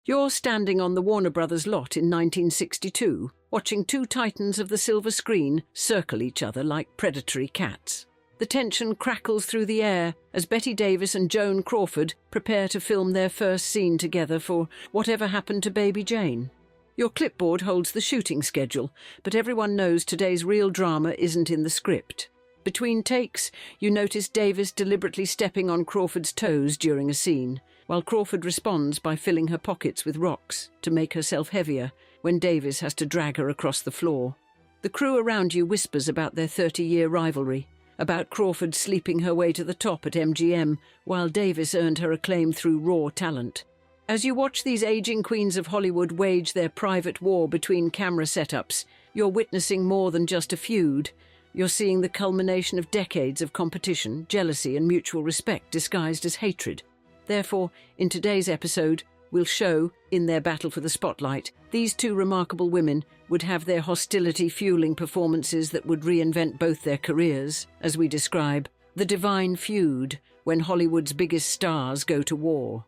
You're standing on the Warner Brothers lot in 1962, watching two titans of the silver screen circle each other like predatory cats. The tension crackles through the air as Bette Davis and Joan Crawford prepare to film their first scene together for Whatever Happened to Baby Jane. Your clipboard holds the shooting schedule, but everyone knows today's real drama isn't in the script. Between takes, you notice Davis deliberately stepping on Crawford's toes during a scene, while Crawford responds by filling her pockets with rocks to make herself heavier when Davis has to drag her across the floor. The crew around you whispers about their 30-year rivalry, about Crawford sleeping her way to the top at MGM, while Davis earned her acclaim through raw talent. As you watch these aging queens of Hollywood wage their private war between camera setups, you're witnessing more than just a feud. You're seeing the culmination of decades of competition, jealousy, and mutual respect disguised as hatred. Therefore, in today's episode, we'll show, in their battle for the spotlight, these two remarkable women would have their hostility-fueling performances that would reinvent both their careers, as we describe, the divine feud when Hollywood's biggest stars go to war.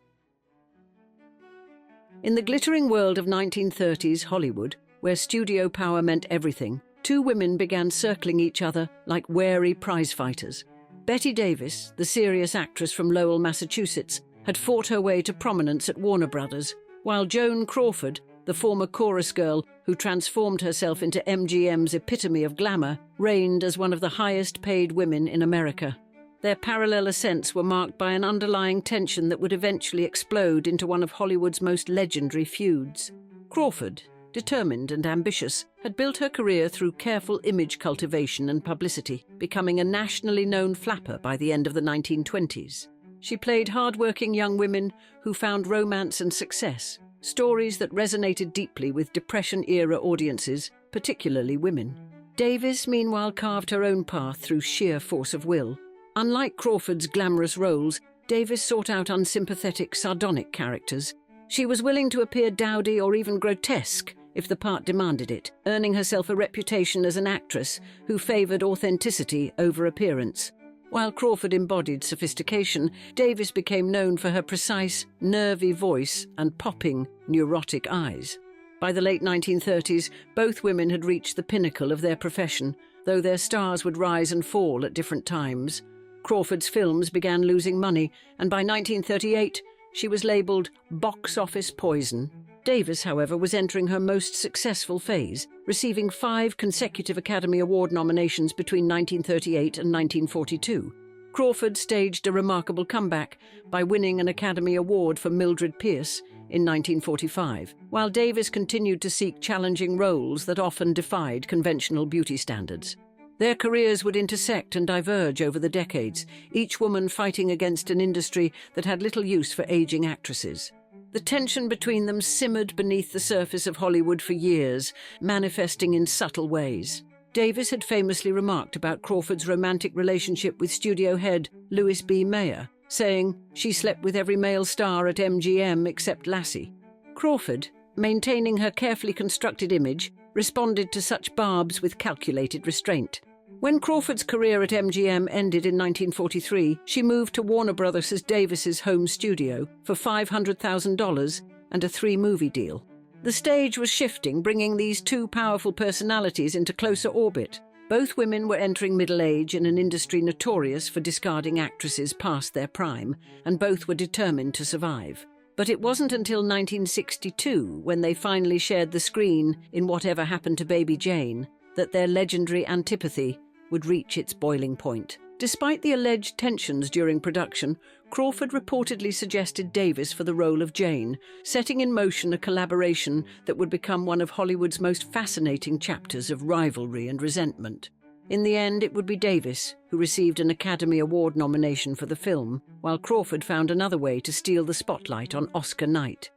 In the glittering world of 1930s Hollywood, where studio power meant everything, two women began circling each other like wary prize-fighters. Bette Davis, the serious actress from Lowell, Massachusetts, had fought her way to prominence at Warner Brothers, while Joan Crawford, the former chorus girl who transformed herself into MGM's epitome of glamour, reigned as one of the highest-paid women in America. Their parallel ascents were marked by an underlying tension that would eventually explode into one of Hollywood's most legendary feuds. Crawford, determined and ambitious, had built her career through careful image cultivation and publicity, becoming a nationally known flapper by the end of the 1920s. She played hard-working young women who found romance and success, stories that resonated deeply with Depression-era audiences, particularly women. Davis, meanwhile, carved her own path through sheer force of will. Unlike Crawford's glamorous roles, Davis sought out unsympathetic, sardonic characters. She was willing to appear dowdy or even grotesque if the part demanded it, earning herself a reputation as an actress who favoured authenticity over appearance. While Crawford embodied sophistication, Davis became known for her precise, nervy voice and popping, neurotic eyes. By the late 1930s, both women had reached the pinnacle of their profession, though their stars would rise and fall at different times. Crawford's films began losing money, and by 1938, she was labelled box office poison. Davis, however, was entering her most successful phase, receiving 5 consecutive Academy Award nominations between 1938 and 1942. Crawford staged a remarkable comeback by winning an Academy Award for Mildred Pierce in 1945, while Davis continued to seek challenging roles that often defied conventional beauty standards. Their careers would intersect and diverge over the decades, each woman fighting against an industry that had little use for aging actresses. The tension between them simmered beneath the surface of Hollywood for years, manifesting in subtle ways. Davis had famously remarked about Crawford's romantic relationship with studio head Louis B. Mayer, saying, "She slept with every male star at MGM except Lassie." Crawford, maintaining her carefully constructed image, responded to such barbs with calculated restraint. When Crawford's career at MGM ended in 1943, she moved to Warner Brothers' Davis's home studio for $500,000 and a 3-movie deal. The stage was shifting, bringing these two powerful personalities into closer orbit. Both women were entering middle age in an industry notorious for discarding actresses past their prime, and both were determined to survive. But it wasn't until 1962, when they finally shared the screen in Whatever Happened to Baby Jane, that their legendary antipathy would reach its boiling point. Despite the alleged tensions during production, Crawford reportedly suggested Davis for the role of Jane, setting in motion a collaboration that would become one of Hollywood's most fascinating chapters of rivalry and resentment. In the end, it would be Davis who received an Academy Award nomination for the film, while Crawford found another way to steal the spotlight on Oscar night.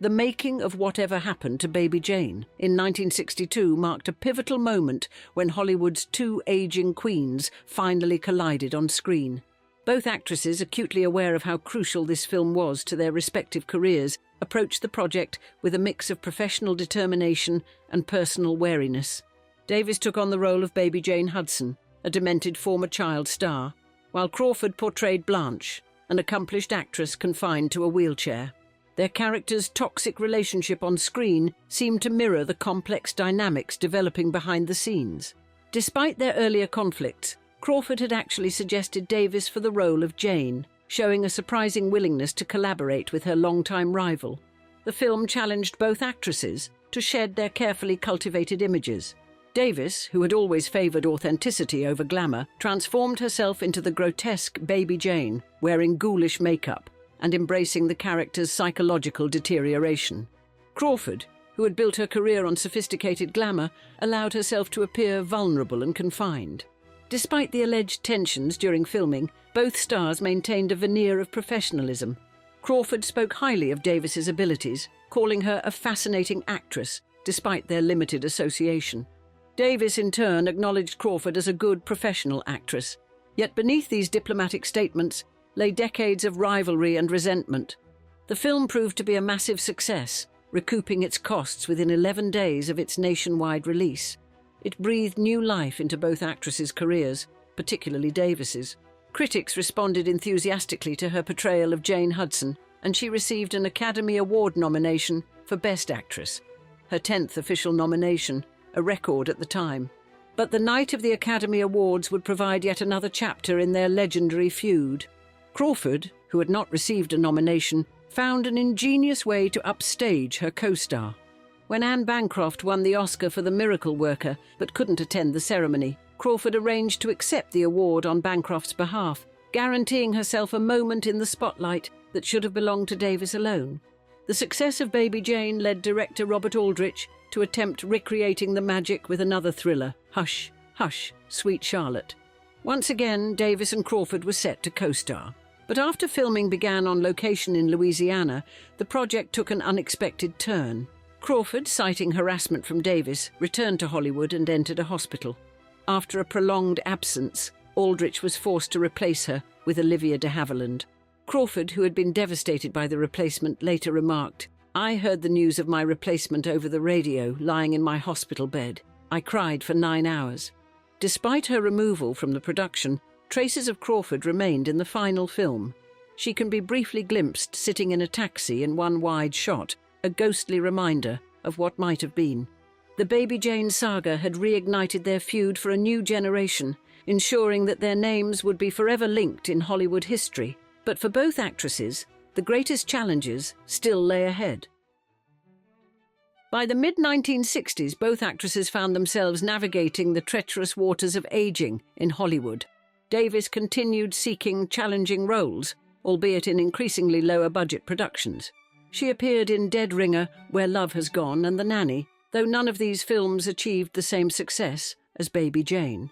The making of Whatever Happened to Baby Jane in 1962 marked a pivotal moment when Hollywood's two aging queens finally collided on screen. Both actresses, acutely aware of how crucial this film was to their respective careers, approached the project with a mix of professional determination and personal wariness. Davis took on the role of Baby Jane Hudson, a demented former child star, while Crawford portrayed Blanche, an accomplished actress confined to a wheelchair. Their characters' toxic relationship on screen seemed to mirror the complex dynamics developing behind the scenes. Despite their earlier conflicts, Crawford had actually suggested Davis for the role of Jane, showing a surprising willingness to collaborate with her longtime rival. The film challenged both actresses to shed their carefully cultivated images. Davis, who had always favoured authenticity over glamour, transformed herself into the grotesque Baby Jane, wearing ghoulish makeup and embracing the character's psychological deterioration. Crawford, who had built her career on sophisticated glamour, allowed herself to appear vulnerable and confined. Despite the alleged tensions during filming, both stars maintained a veneer of professionalism. Crawford spoke highly of Davis's abilities, calling her a fascinating actress, despite their limited association. Davis, in turn, acknowledged Crawford as a good professional actress. Yet beneath these diplomatic statements lay decades of rivalry and resentment. The film proved to be a massive success, recouping its costs within 11 days of its nationwide release. It breathed new life into both actresses' careers, particularly Davis's. Critics responded enthusiastically to her portrayal of Jane Hudson, and she received an Academy Award nomination for Best Actress, her 10th official nomination, a record at the time. But the night of the Academy Awards would provide yet another chapter in their legendary feud. Crawford, who had not received a nomination, found an ingenious way to upstage her co-star. When Anne Bancroft won the Oscar for The Miracle Worker but couldn't attend the ceremony, Crawford arranged to accept the award on Bancroft's behalf, guaranteeing herself a moment in the spotlight that should have belonged to Davis alone. The success of Baby Jane led director Robert Aldrich to attempt recreating the magic with another thriller, Hush, Hush, Sweet Charlotte. Once again, Davis and Crawford were set to co-star. But after filming began on location in Louisiana, the project took an unexpected turn. Crawford, citing harassment from Davis, returned to Hollywood and entered a hospital. After a prolonged absence, Aldrich was forced to replace her with Olivia de Havilland. Crawford, who had been devastated by the replacement, later remarked, "I heard the news of my replacement over the radio, lying in my hospital bed. I cried for 9 hours." Despite her removal from the production, traces of Crawford remained in the final film. She can be briefly glimpsed sitting in a taxi in one wide shot, a ghostly reminder of what might have been. The Baby Jane saga had reignited their feud for a new generation, ensuring that their names would be forever linked in Hollywood history. But for both actresses, the greatest challenges still lay ahead. By the mid-1960s, both actresses found themselves navigating the treacherous waters of aging in Hollywood. Davis continued seeking challenging roles, albeit in increasingly lower-budget productions. She appeared in Dead Ringer, Where Love Has Gone, and The Nanny, though none of these films achieved the same success as Baby Jane.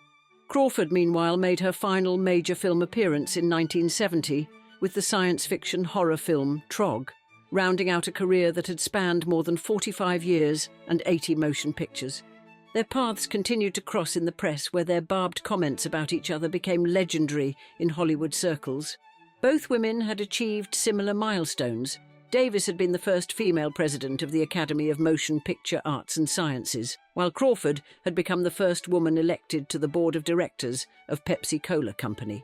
Crawford, meanwhile, made her final major film appearance in 1970 with the science fiction horror film Trog, rounding out a career that had spanned more than 45 years and 80 motion pictures. Their paths continued to cross in the press, where their barbed comments about each other became legendary in Hollywood circles. Both women had achieved similar milestones. Davis had been the first female president of the Academy of Motion Picture Arts and Sciences, while Crawford had become the first woman elected to the board of directors of Pepsi-Cola Company.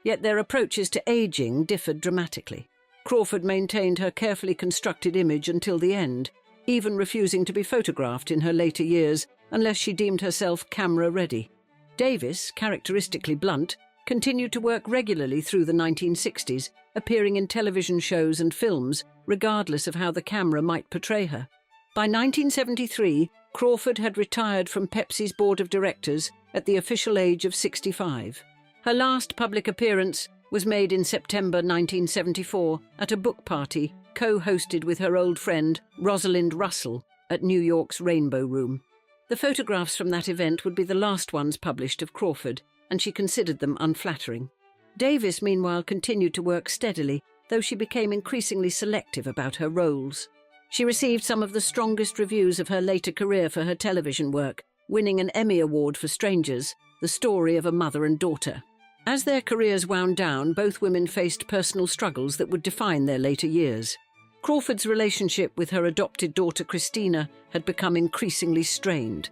Yet their approaches to aging differed dramatically. Crawford maintained her carefully constructed image until the end, even refusing to be photographed in her later years unless she deemed herself camera-ready. Davis, characteristically blunt, continued to work regularly through the 1960s, appearing in television shows and films, regardless of how the camera might portray her. By 1973, Crawford had retired from Pepsi's board of directors at the official age of 65. Her last public appearance was made in September 1974 at a book party co-hosted with her old friend Rosalind Russell at New York's Rainbow Room. The photographs from that event would be the last ones published of Crawford, and she considered them unflattering. Davis, meanwhile, continued to work steadily, though she became increasingly selective about her roles. She received some of the strongest reviews of her later career for her television work, winning an Emmy Award for Strangers, the story of a mother and daughter. As their careers wound down, both women faced personal struggles that would define their later years. Crawford's relationship with her adopted daughter Christina had become increasingly strained.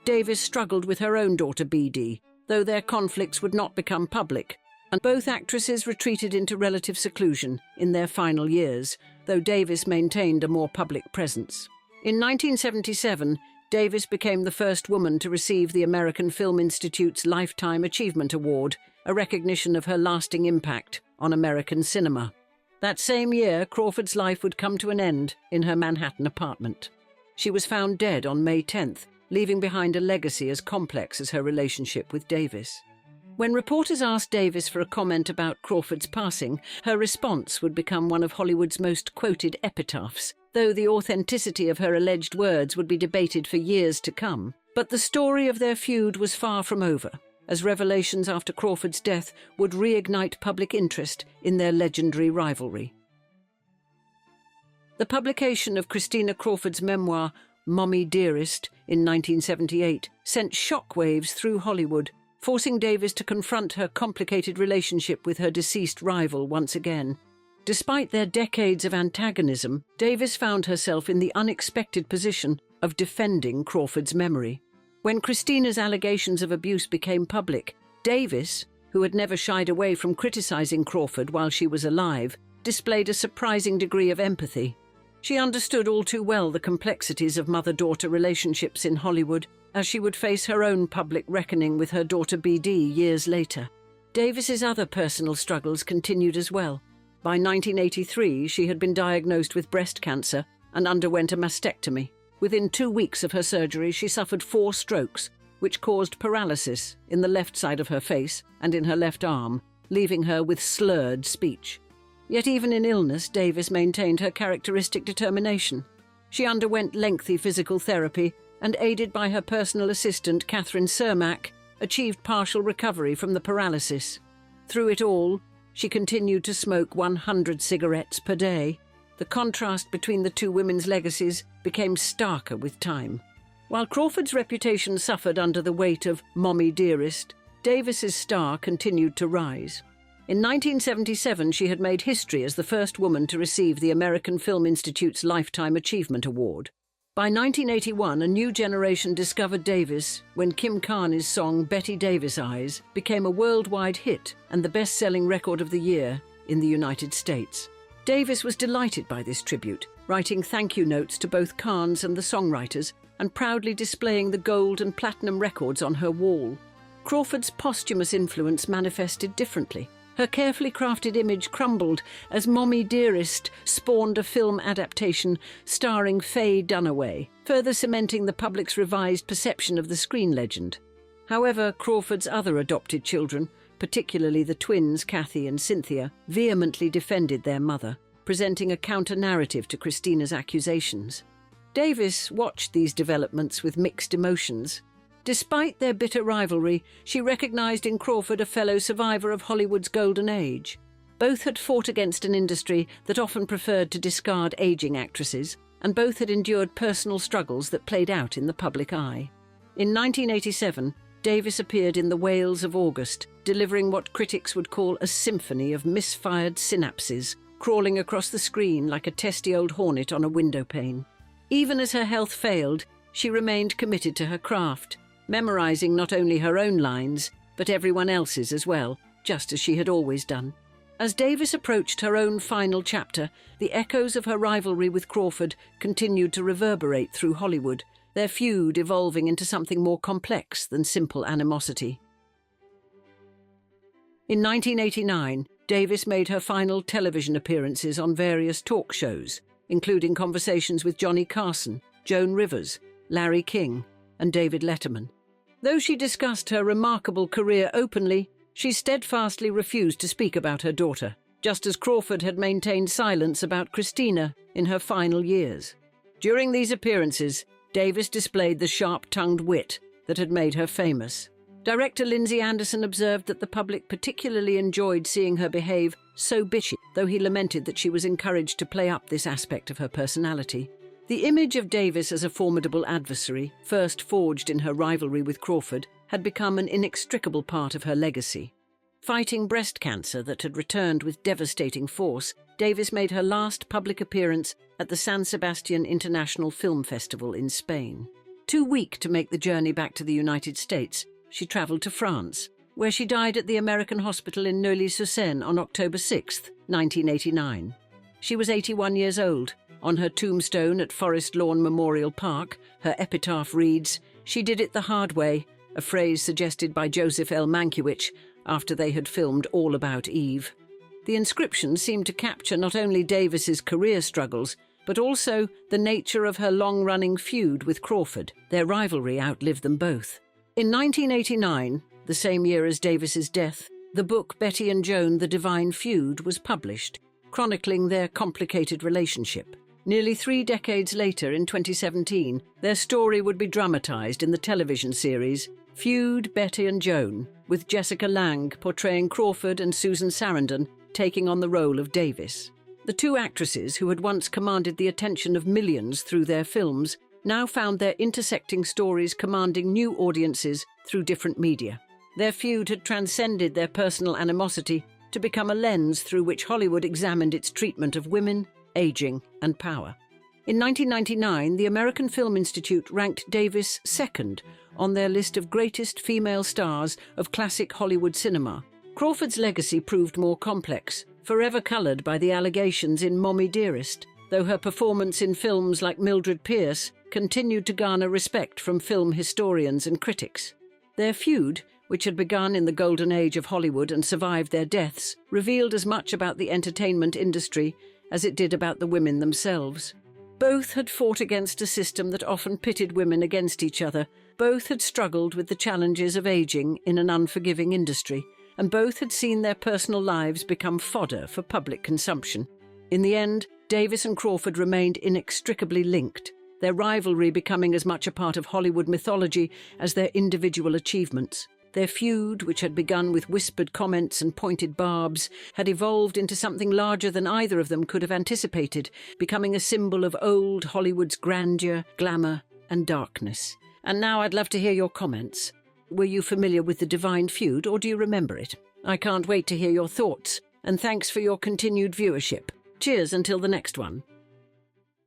Davis struggled with her own daughter BD, though their conflicts would not become public. and both actresses retreated into relative seclusion in their final years, though Davis maintained a more public presence. In 1977, Davis became the first woman to receive the American Film Institute's Lifetime Achievement Award, a recognition of her lasting impact on American cinema. That same year, Crawford's life would come to an end in her Manhattan apartment. She was found dead on May 10th, leaving behind a legacy as complex as her relationship with Davis. When reporters asked Davis for a comment about Crawford's passing, her response would become one of Hollywood's most quoted epitaphs, though the authenticity of her alleged words would be debated for years to come. But the story of their feud was far from over, as revelations after Crawford's death would reignite public interest in their legendary rivalry. The publication of Christina Crawford's memoir, Mommy Dearest, in 1978, sent shockwaves through Hollywood, forcing Davis to confront her complicated relationship with her deceased rival once again. Despite their decades of antagonism, Davis found herself in the unexpected position of defending Crawford's memory. When Christina's allegations of abuse became public, Davis, who had never shied away from criticizing Crawford while she was alive, displayed a surprising degree of empathy. She understood all too well the complexities of mother-daughter relationships in Hollywood, as she would face her own public reckoning with her daughter BD years later. Davis's other personal struggles continued as well. By 1983, she had been diagnosed with breast cancer and underwent a mastectomy. Within 2 weeks of her surgery, she suffered 4 strokes, which caused paralysis in the left side of her face and in her left arm, leaving her with slurred speech. Yet even in illness, Davis maintained her characteristic determination. She underwent lengthy physical therapy and, aided by her personal assistant, Catherine Cermak, achieved partial recovery from the paralysis. Through it all, she continued to smoke 100 cigarettes per day. The contrast between the two women's legacies became starker with time. While Crawford's reputation suffered under the weight of Mommy Dearest, Davis's star continued to rise. In 1977, she had made history as the first woman to receive the American Film Institute's Lifetime Achievement Award. By 1981, a new generation discovered Davis when Kim Carney's song Bette Davis Eyes became a worldwide hit and the best-selling record of the year in the United States. Davis was delighted by this tribute, writing thank you notes to both Carnes and the songwriters and proudly displaying the gold and platinum records on her wall. Crawford's posthumous influence manifested differently. Her carefully crafted image crumbled as Mommy Dearest spawned a film adaptation starring Faye Dunaway, further cementing the public's revised perception of the screen legend. However, Crawford's other adopted children, particularly the twins Kathy and Cynthia, vehemently defended their mother, presenting a counter-narrative to Christina's accusations. Davis watched these developments with mixed emotions. Despite their bitter rivalry, she recognized in Crawford a fellow survivor of Hollywood's golden age. Both had fought against an industry that often preferred to discard aging actresses, and both had endured personal struggles that played out in the public eye. In 1987, Davis appeared in The Whales of August, delivering what critics would call a symphony of misfired synapses, crawling across the screen like a testy old hornet on a windowpane. Even as her health failed, she remained committed to her craft, memorizing not only her own lines, but everyone else's as well, just as she had always done. As Davis approached her own final chapter, the echoes of her rivalry with Crawford continued to reverberate through Hollywood, their feud evolving into something more complex than simple animosity. In 1989, Davis made her final television appearances on various talk shows, including conversations with Johnny Carson, Joan Rivers, Larry King, and David Letterman. Though she discussed her remarkable career openly, she steadfastly refused to speak about her daughter, just as Crawford had maintained silence about Christina in her final years. During these appearances, Davis displayed the sharp-tongued wit that had made her famous. Director Lindsay Anderson observed that the public particularly enjoyed seeing her behave so bitchy, though he lamented that she was encouraged to play up this aspect of her personality. The image of Davis as a formidable adversary, first forged in her rivalry with Crawford, had become an inextricable part of her legacy. Fighting breast cancer that had returned with devastating force, Davis made her last public appearance at the San Sebastian International Film Festival in Spain. Too weak to make the journey back to the United States, she travelled to France, where she died at the American hospital in Neuilly-sur-Seine on October 6, 1989. She was 81 years old. On her tombstone at Forest Lawn Memorial Park, her epitaph reads, "She did it the hard way," a phrase suggested by Joseph L. Mankiewicz after they had filmed All About Eve. The inscription seemed to capture not only Davis's career struggles, but also the nature of her long-running feud with Crawford. Their rivalry outlived them both. In 1989, the same year as Davis's death, the book Betty and Joan, The Divine Feud was published, chronicling their complicated relationship. Nearly 3 decades later, in 2017, their story would be dramatized in the television series Feud, Betty and Joan, with Jessica Lange portraying Crawford and Susan Sarandon taking on the role of Davis. The two actresses, who had once commanded the attention of millions through their films, now found their intersecting stories commanding new audiences through different media. Their feud had transcended their personal animosity to become a lens through which Hollywood examined its treatment of women, aging, and power. In 1999, the American Film Institute ranked Davis second on their list of greatest female stars of classic Hollywood cinema. Crawford's legacy proved more complex, forever coloured by the allegations in Mommy Dearest, though her performance in films like Mildred Pierce continued to garner respect from film historians and critics. Their feud, which had begun in the golden age of Hollywood and survived their deaths, revealed as much about the entertainment industry as it did about the women themselves. Both had fought against a system that often pitted women against each other. Both had struggled with the challenges of aging in an unforgiving industry, and both had seen their personal lives become fodder for public consumption. In the end, Davis and Crawford remained inextricably linked, their rivalry becoming as much a part of Hollywood mythology as their individual achievements. Their feud, which had begun with whispered comments and pointed barbs, had evolved into something larger than either of them could have anticipated, becoming a symbol of old Hollywood's grandeur, glamour, and darkness. And now I'd love to hear your comments. Were you familiar with The Divine Feud, or do you remember it? I can't wait to hear your thoughts, and thanks for your continued viewership. Cheers until the next one.